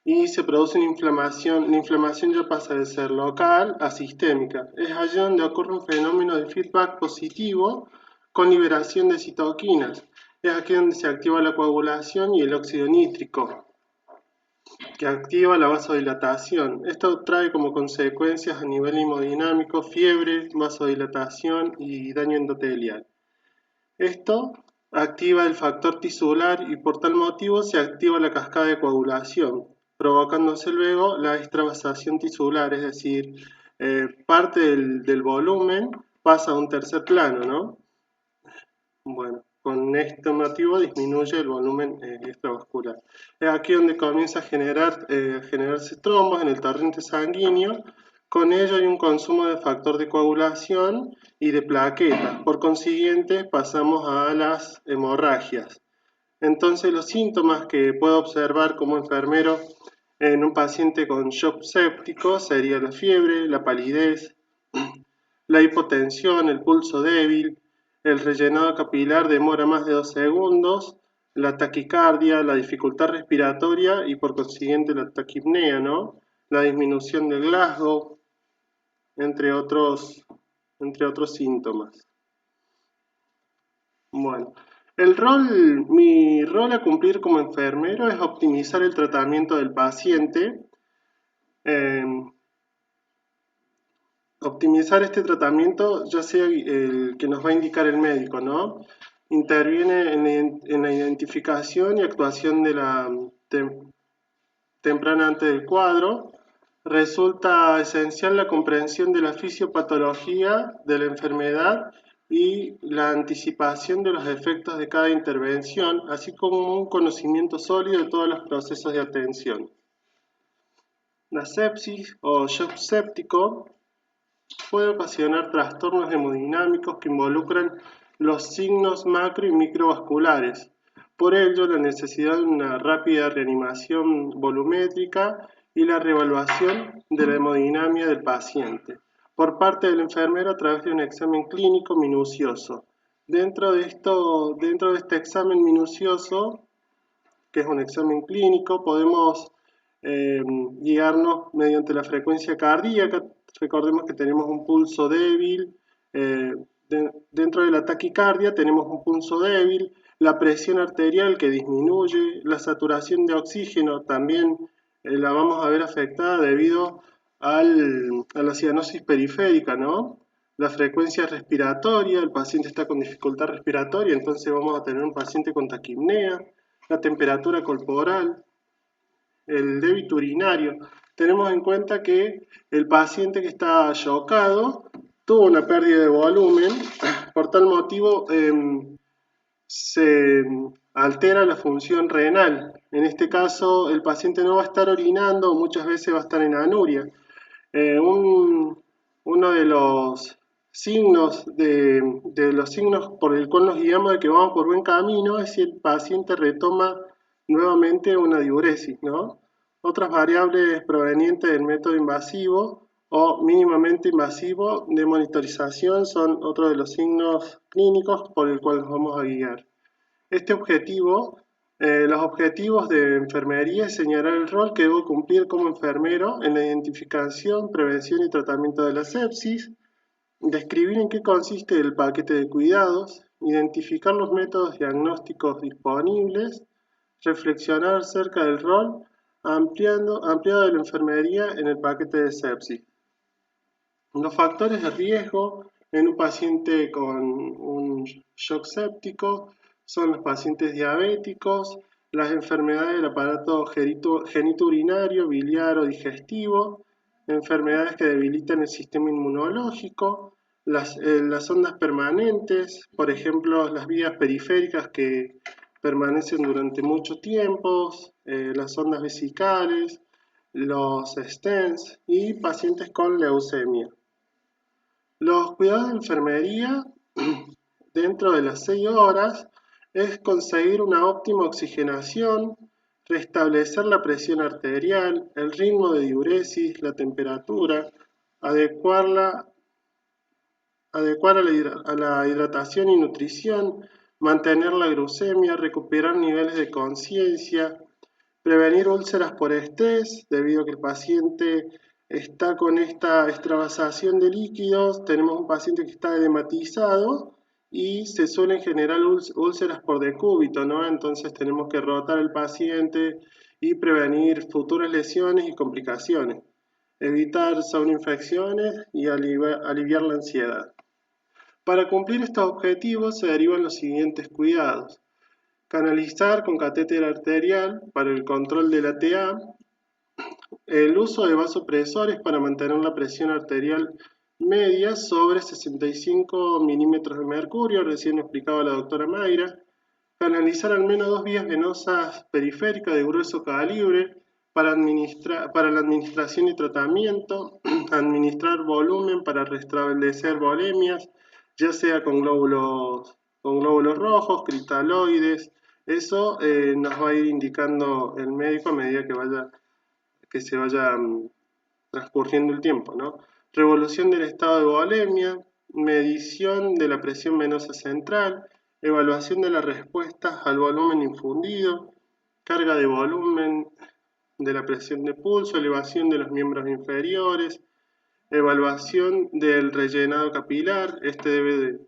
Y se produce una inflamación. La inflamación ya pasa de ser local a sistémica. Es allí donde ocurre un fenómeno de feedback positivo con liberación de citoquinas. Es aquí donde se activa la coagulación y el óxido nítrico, que activa la vasodilatación. Esto trae como consecuencias a nivel hemodinámico fiebre, vasodilatación y daño endotelial. Esto activa el factor tisular y por tal motivo se activa la cascada de coagulación, provocándose luego la extravasación tisular, es decir, parte del volumen pasa a un tercer plano, ¿no? Bueno, con este motivo disminuye el volumen extravascular. Es aquí donde comienza a generarse trombos en el torrente sanguíneo. Con ello hay un consumo de factor de coagulación y de plaquetas. Por consiguiente, pasamos a las hemorragias. Entonces, los síntomas que puedo observar como enfermero en un paciente con shock séptico sería la fiebre, la palidez, la hipotensión, el pulso débil, el rellenado capilar demora más de 2 segundos, la taquicardia, la dificultad respiratoria y por consiguiente la taquipnea, ¿no? La disminución del Glasgow, entre otros síntomas. Bueno, mi rol a cumplir como enfermero es optimizar el tratamiento del paciente, optimizar este tratamiento, ya sea el que nos va a indicar el médico, ¿no? Interviene en la identificación y actuación de la temprana antes del cuadro. Resulta esencial la comprensión de la fisiopatología de la enfermedad y la anticipación de los efectos de cada intervención, así como un conocimiento sólido de todos los procesos de atención. La sepsis o shock séptico puede ocasionar trastornos hemodinámicos que involucran los signos macro y microvasculares. Por ello, la necesidad de una rápida reanimación volumétrica y la reevaluación de la hemodinamia del paciente por parte del enfermero a través de un examen clínico minucioso. Dentro de este examen minucioso, que es un examen clínico, podemos guiarnos mediante la frecuencia cardíaca. Recordemos que tenemos un pulso débil, dentro de la taquicardia tenemos un pulso débil, la presión arterial que disminuye, la saturación de oxígeno también la vamos a ver afectada debido a la cianosis periférica, ¿no? la frecuencia respiratoria, el paciente está con dificultad respiratoria, entonces vamos a tener un paciente con taquipnea, la temperatura corporal, el débito urinario. Tenemos en cuenta que el paciente que está chocado tuvo una pérdida de volumen, por tal motivo se altera la función renal. En este caso, el paciente no va a estar orinando, muchas veces va a estar en anuria. Uno de los signos por el cual nos guiamos de que vamos por buen camino es si el paciente retoma nuevamente una diuresis, ¿no? Otras variables provenientes del método invasivo o mínimamente invasivo de monitorización son otro de los signos clínicos por el cual nos vamos a guiar. Los objetivos de enfermería es señalar el rol que debo cumplir como enfermero en la identificación, prevención y tratamiento de la sepsis, describir en qué consiste el paquete de cuidados, identificar los métodos diagnósticos disponibles, reflexionar acerca del rol ampliado de la enfermería en el paquete de sepsis. Los factores de riesgo en un paciente con un shock séptico son los pacientes diabéticos, las enfermedades del aparato genitourinario, biliar o digestivo, enfermedades que debilitan el sistema inmunológico, las ondas permanentes, por ejemplo, las vías periféricas que permanecen durante mucho tiempo, las ondas vesicales, los stents y pacientes con leucemia. Los cuidados de enfermería dentro de las 6 horas es conseguir una óptima oxigenación, restablecer la presión arterial, el ritmo de diuresis, la temperatura, adecuar a la hidratación y nutrición, mantener la glucemia, recuperar niveles de conciencia, prevenir úlceras por estrés, debido a que el paciente está con esta extravasación de líquidos. Tenemos un paciente que está edematizado y se suelen generar úlceras por decúbito, ¿no? Entonces tenemos que rotar al paciente y prevenir futuras lesiones y complicaciones, evitar saunoinfecciones y aliviar la ansiedad. Para cumplir estos objetivos se derivan los siguientes cuidados: canalizar con catéter arterial para el control de la TA, el uso de vasopresores para mantener la presión arterial media sobre 65 milímetros de mercurio, recién explicaba la doctora Mayra, canalizar al menos 2 vías venosas periféricas de grueso calibre para la administración y tratamiento, administrar volumen para restablecer volemias, ya sea con glóbulos rojos, cristaloides. Eso nos va a ir indicando el médico a medida que se vaya transcurriendo el tiempo, ¿no? Revolución del estado de volemia, medición de la presión venosa central, evaluación de las respuestas al volumen infundido, carga de volumen de la presión de pulso, elevación de los miembros inferiores, evaluación del rellenado capilar. Este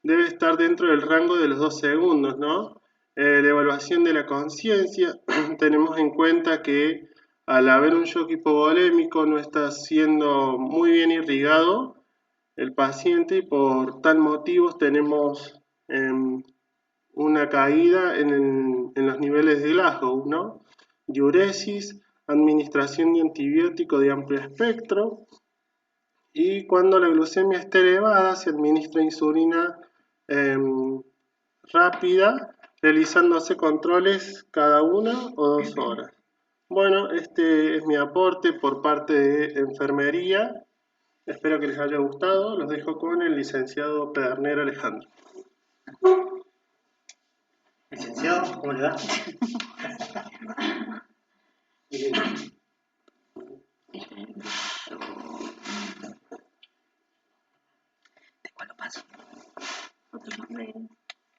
debe estar dentro del rango de los 2 segundos, ¿no? La evaluación de la conciencia. Tenemos en cuenta que al haber un shock hipovolémico no está siendo muy bien irrigado el paciente y por tal motivo tenemos una caída en los niveles de Glasgow, ¿no? Diuresis, administración de antibiótico de amplio espectro, y cuando la glucemia esté elevada se administra insulina rápida, realizándose controles cada 1 o 2 horas. Bueno, este es mi aporte por parte de enfermería. Espero que les haya gustado. Los dejo con el licenciado Pedernera Alejandro. Licenciado, ¿cómo le va? ¿De cuál lo paso?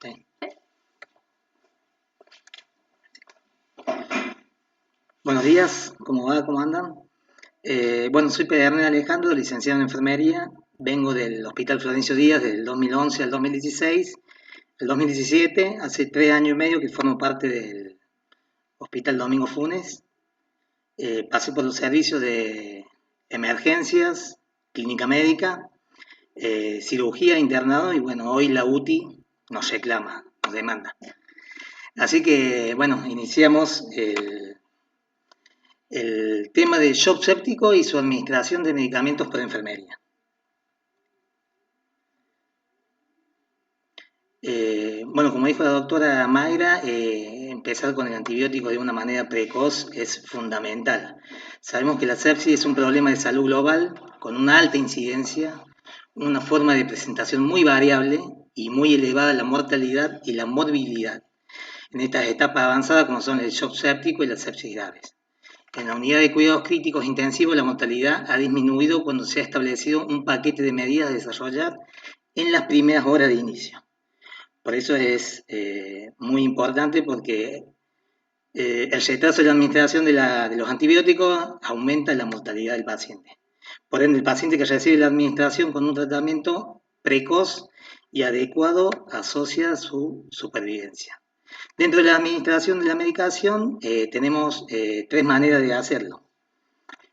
Sí. Buenos días, ¿cómo va? ¿Cómo andan? Bueno, soy Pedernera Alejandro, licenciado en enfermería. Vengo del Hospital Florencio Díaz del 2011 al 2016. El 2017, hace 3 años y medio que formo parte del Hospital Domingo Funes. Pasé por los servicios de emergencias, clínica médica cirugía, internado, y bueno, hoy la UTI nos reclama, nos demanda. Así que, bueno, iniciamos el tema de shock séptico y su administración de medicamentos por enfermería. Bueno, como dijo la doctora Mayra, empezar con el antibiótico de una manera precoz es fundamental. Sabemos que la sepsis es un problema de salud global con una alta incidencia, una forma de presentación muy variable y muy elevada la mortalidad y la morbilidad en estas etapas avanzadas como son el shock séptico y la sepsis graves. En la unidad de cuidados críticos intensivos la mortalidad ha disminuido cuando se ha establecido un paquete de medidas a desarrollar en las primeras horas de inicio. Por eso es muy importante porque el retraso de la administración de los antibióticos aumenta la mortalidad del paciente. Por ende, el paciente que recibe la administración con un tratamiento precoz y adecuado asocia su supervivencia. Dentro de la administración de la medicación tenemos 3 maneras de hacerlo.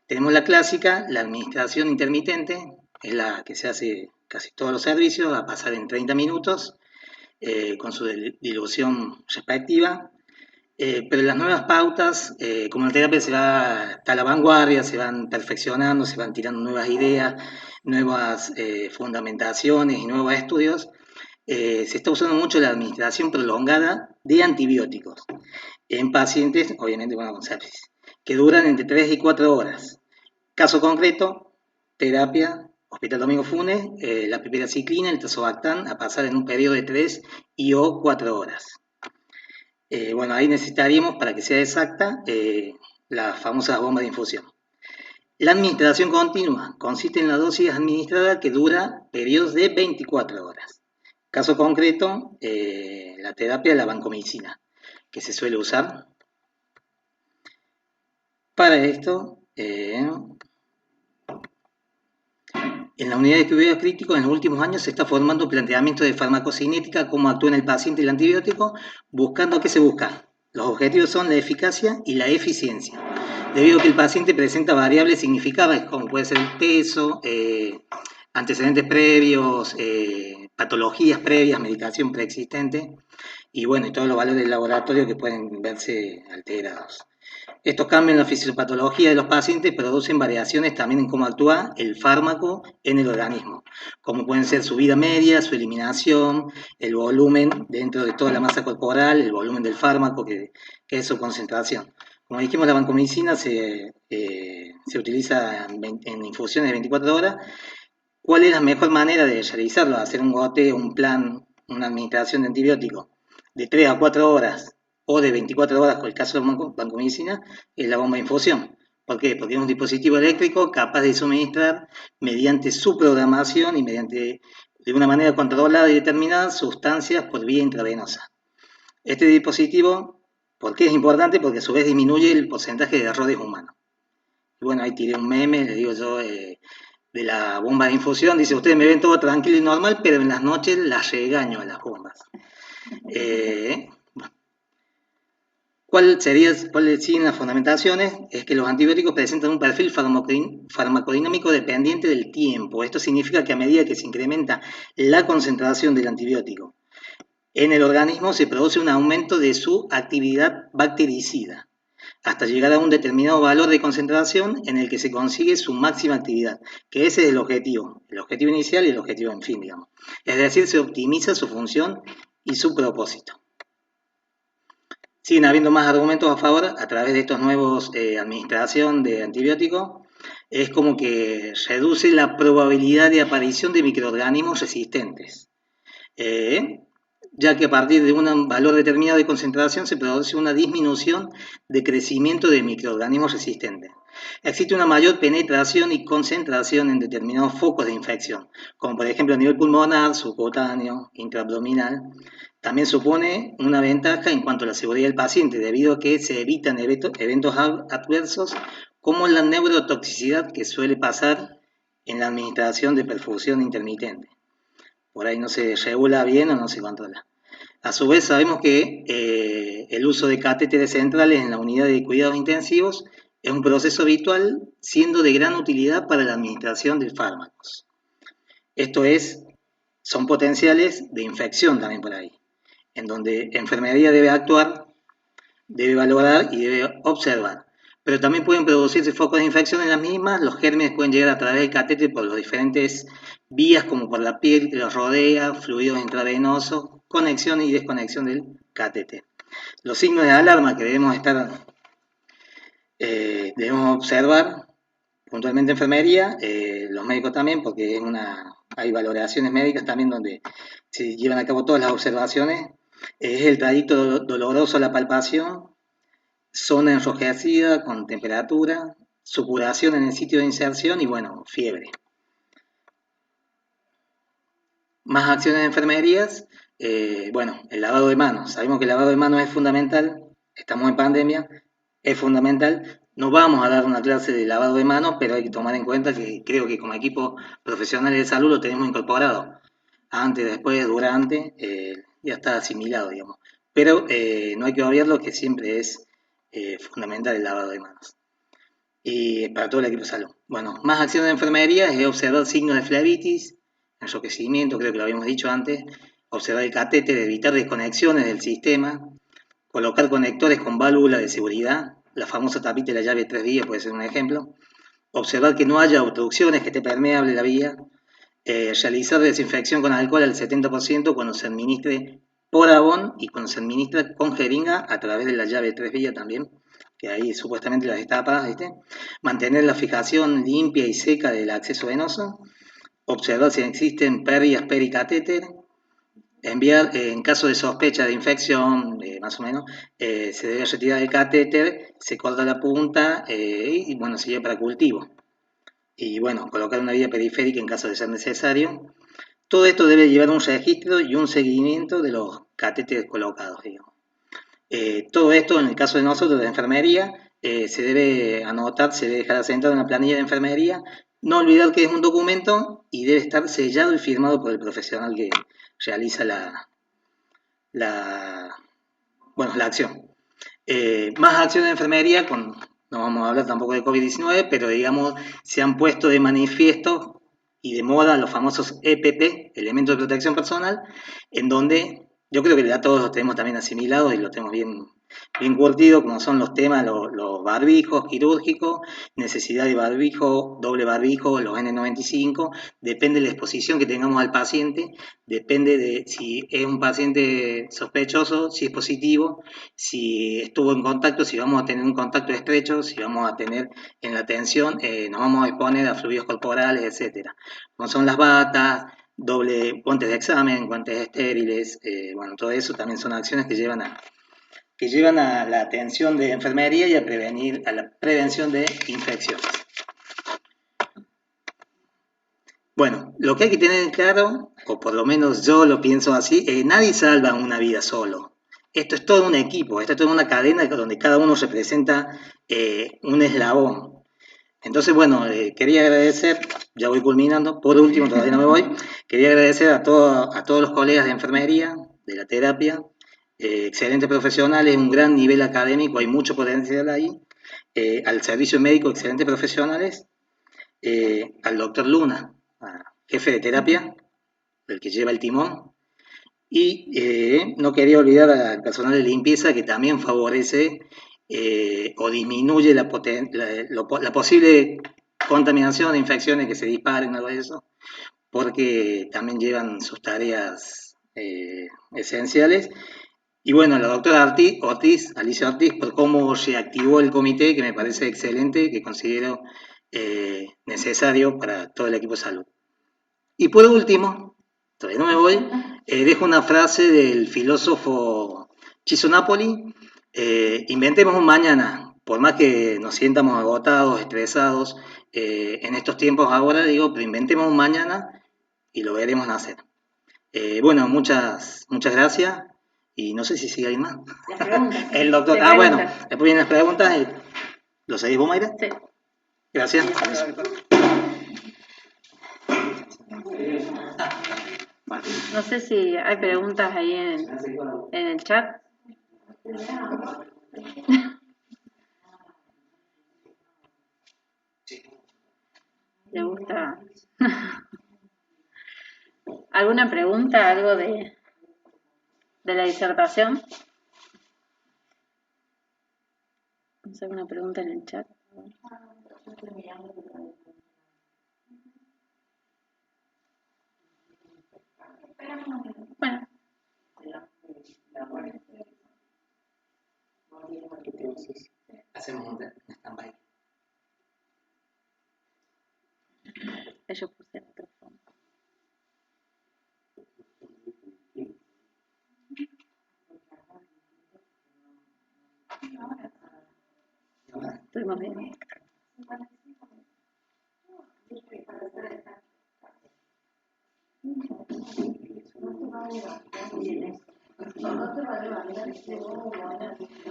Tenemos la clásica, la administración intermitente, es la que se hace casi todos los servicios, va a pasar en 30 minutos. Con su dilución respectiva, pero las nuevas pautas, como la terapia está a la vanguardia, se van perfeccionando, se van tirando nuevas ideas, nuevas fundamentaciones y nuevos estudios, se está usando mucho la administración prolongada de antibióticos en pacientes, obviamente con sepsis, que duran entre 3 y 4 horas. Caso concreto, terapia Hospital Domingo Funes, la piperaciclina, el tazobactam, a pasar en un periodo de 3 y o 4 horas. Bueno, ahí necesitaríamos, para que sea exacta, las famosas bombas de infusión. La administración continua consiste en la dosis administrada que dura periodos de 24 horas. Caso concreto, la terapia de la vancomicina, que se suele usar. Para esto, en la unidad de cuidados críticos, en los últimos años se está formando planteamiento de farmacocinética, cómo actúa en el paciente el antibiótico, buscando qué se busca. Los objetivos son la eficacia y la eficiencia, debido a que el paciente presenta variables significativas, como puede ser el peso, antecedentes previos, patologías previas, medicación preexistente, y bueno, y todos los valores del laboratorio que pueden verse alterados. Estos cambios en la fisiopatología de los pacientes producen variaciones también en cómo actúa el fármaco en el organismo, como pueden ser su vida media, su eliminación, el volumen dentro de toda la masa corporal, el volumen del fármaco, que es su concentración. Como dijimos, la vancomicina se utiliza en infusiones de 24 horas. ¿Cuál es la mejor manera de realizarlo? Hacer un goteo, un plan, una administración de antibiótico de 3 a 4 horas o de 24 horas, con el caso de vancomicina, es la bomba de infusión. ¿Por qué? Porque es un dispositivo eléctrico capaz de suministrar mediante su programación y de una manera controlada y determinada sustancias por vía intravenosa. Este dispositivo, ¿por qué es importante? Porque a su vez disminuye el porcentaje de errores humanos. Y bueno, ahí tiré un meme, le digo yo, de la bomba de infusión. Dice, ustedes me ven todo tranquilo y normal, pero en las noches las regaño a las bombas. ¿Cuáles siguen las fundamentaciones? Es que los antibióticos presentan un perfil farmacodinámico dependiente del tiempo. Esto significa que a medida que se incrementa la concentración del antibiótico en el organismo, se produce un aumento de su actividad bactericida, hasta llegar a un determinado valor de concentración en el que se consigue su máxima actividad, que ese es el objetivo inicial y el objetivo en fin, digamos. Es decir, se optimiza su función y su propósito. Siguen habiendo más argumentos a favor a través de estos nuevos administración de antibióticos. Es como que reduce la probabilidad de aparición de microorganismos resistentes, ya que a partir de un valor determinado de concentración se produce una disminución de crecimiento de microorganismos resistentes. Existe una mayor penetración y concentración en determinados focos de infección, como por ejemplo a nivel pulmonar, subcutáneo, intraabdominal. También supone una ventaja en cuanto a la seguridad del paciente, debido a que se evitan eventos adversos como la neurotoxicidad que suele pasar en la administración de perfusión intermitente. Por ahí no se regula bien o no se controla. A su vez sabemos que el uso de catéteres centrales en la unidad de cuidados intensivos es un proceso habitual, siendo de gran utilidad para la administración de fármacos. Esto es, son potenciales de infección también por ahí, en donde enfermería debe actuar, debe valorar y debe observar. Pero también pueden producirse focos de infección en las mismas, los gérmenes pueden llegar a través del catéter por las diferentes vías, como por la piel que los rodea, fluidos intravenosos, conexión y desconexión del catéter. Los signos de alarma que debemos observar puntualmente enfermería, los médicos también, porque hay valoraciones médicas también donde se llevan a cabo todas las observaciones, es el trayecto doloroso a la palpación, zona enrojecida con temperatura, supuración en el sitio de inserción y bueno, fiebre. Más acciones de enfermerías, bueno, el lavado de manos. Sabemos que el lavado de manos es fundamental, estamos en pandemia, es fundamental. No vamos a dar una clase de lavado de manos, pero hay que tomar en cuenta que creo que como equipo profesional de salud lo tenemos incorporado. Antes, después, durante, ya está asimilado, digamos. Pero no hay que obviarlo que siempre es fundamental el lavado de manos. Y para todo el equipo de salud. Bueno, más acciones de enfermería es observar signos de flebitis, enrojecimiento, creo que lo habíamos dicho antes, observar el catéter, evitar desconexiones del sistema, colocar conectores con válvula de seguridad, la famosa tapita de la llave 3 vías puede ser un ejemplo, observar que no haya obstrucciones, que esté permeable la vía, realizar desinfección con alcohol al 70% cuando se administre por abón y cuando se administra con jeringa a través de la llave 3 vías también, que ahí supuestamente las destapas, ¿viste? Mantener la fijación limpia y seca del acceso venoso, observar si existen pérdidas pericatéter, enviar en caso de sospecha de infección, más o menos, se debe retirar el catéter, se corta la punta y bueno, se lleva para cultivo. Y bueno, colocar una vía periférica en caso de ser necesario. Todo esto debe llevar un registro y un seguimiento de los catéteres colocados, digamos. Todo esto, en el caso de nosotros, de enfermería, se debe anotar, se debe dejar asentado en la planilla de enfermería, no olvidar que es un documento y debe estar sellado y firmado por el profesional que realiza la acción. Más acciones de enfermería, no vamos a hablar tampoco de COVID-19, pero digamos, se han puesto de manifiesto y de moda los famosos EPP, elementos de protección personal, en donde yo creo que ya todos los tenemos también asimilados y lo tenemos bien curtido, como son los temas, los barbijos quirúrgicos, necesidad de barbijo, doble barbijo, los N95, depende de la exposición que tengamos al paciente, depende de si es un paciente sospechoso, si es positivo, si estuvo en contacto, si vamos a tener un contacto estrecho, si vamos a tener en la atención, nos vamos a exponer a fluidos corporales, etcétera. Como son las batas, doble guantes de examen, guantes estériles, bueno, todo eso también son acciones que llevan a la atención de enfermería y a la prevención de infecciones. Bueno, lo que hay que tener claro, o por lo menos yo lo pienso así, nadie salva una vida solo. Esto es todo un equipo, esto es toda una cadena donde cada uno representa un eslabón. Entonces, bueno, quería agradecer, ya voy culminando, por último, todavía no me voy, quería agradecer a todos los colegas de enfermería, de la terapia, excelentes profesionales, un gran nivel académico, hay mucho potencial ahí, al servicio médico, excelentes profesionales, al doctor Luna, jefe de terapia, el que lleva el timón, y no quería olvidar al personal de limpieza que también favorece o disminuye la posible contaminación de infecciones que se disparen, algo de eso, porque también llevan sus tareas esenciales. Y bueno, la doctora Alicia Ortiz, por cómo se activó el comité, que me parece excelente, que considero necesario para todo el equipo de salud. Y por último, todavía no me voy, dejo una frase del filósofo Chiso Napoli, inventemos un mañana, por más que nos sientamos agotados, estresados, en estos tiempos ahora digo, pero inventemos un mañana y lo veremos nacer. Bueno, muchas gracias y no sé si sigue alguien más. Las preguntas. El doctor, bueno, después vienen las preguntas. ¿Lo seguís vos, Mayra? Sí. Gracias. No sé si hay preguntas ahí en el chat. ¿Le gusta? ¿Alguna pregunta, algo de la disertación? Vamos a hacer una pregunta en el chat. Bueno, Entonces, Hacemos un stand-by. yo puse otro fondo. Estuvimos bien.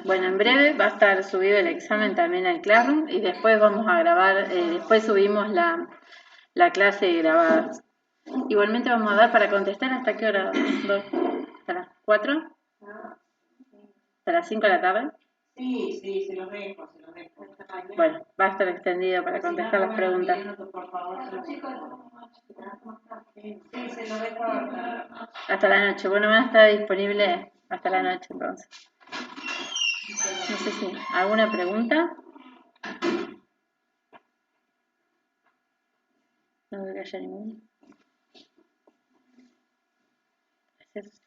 Bueno, en breve va a estar subido el examen también al Classroom y después vamos a grabar, después subimos la clase grabada. Igualmente vamos a dar para contestar hasta qué hora, ¿hasta las 4? ¿Hasta las 5 de la tarde? Sí, se los dejo. Bueno, va a estar extendido para contestar las preguntas. Por favor, sí, se los dejo. Hasta la noche. Bueno, van a estar disponibles hasta la noche entonces. No sé si, ¿alguna pregunta? No veo que haya ninguna. Gracias.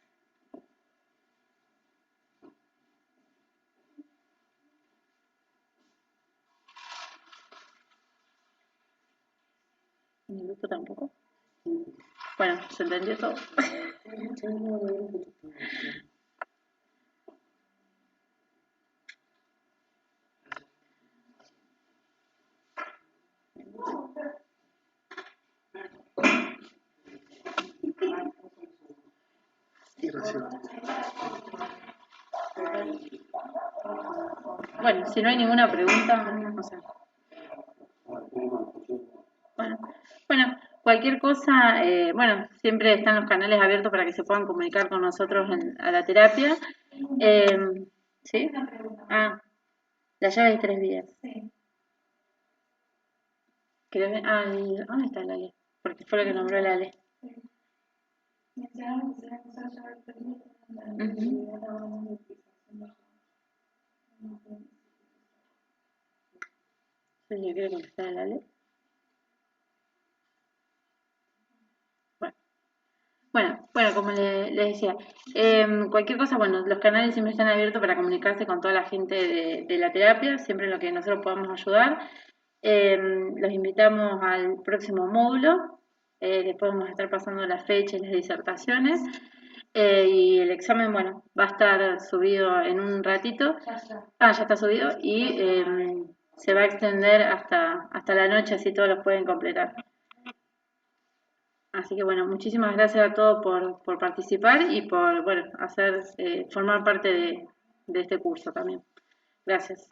¿Mi grupo tampoco? Bueno, se entendió todo. gracias. Bueno, si no hay ninguna pregunta, no sé. Bueno, cualquier cosa, bueno, siempre están los canales abiertos para que se puedan comunicar con nosotros a la terapia. ¿Sí? Ah, la llave de 3 días. Creo que, ¿dónde está la Ale? Porque fue lo que nombró la Ale. Ujú. ¿Le quiere contestar a la Ale? Bueno, como le decía, cualquier cosa, bueno, los canales siempre están abiertos para comunicarse con toda la gente de la terapia, siempre en lo que nosotros podamos ayudar. Los invitamos al próximo módulo, después vamos a estar pasando las fechas y las disertaciones. Y el examen, bueno, va a estar subido en un ratito. Ya está subido y se va a extender hasta la noche, así todos los pueden completar. Así que bueno, muchísimas gracias a todos por participar y por, bueno, formar parte de este curso también. Gracias.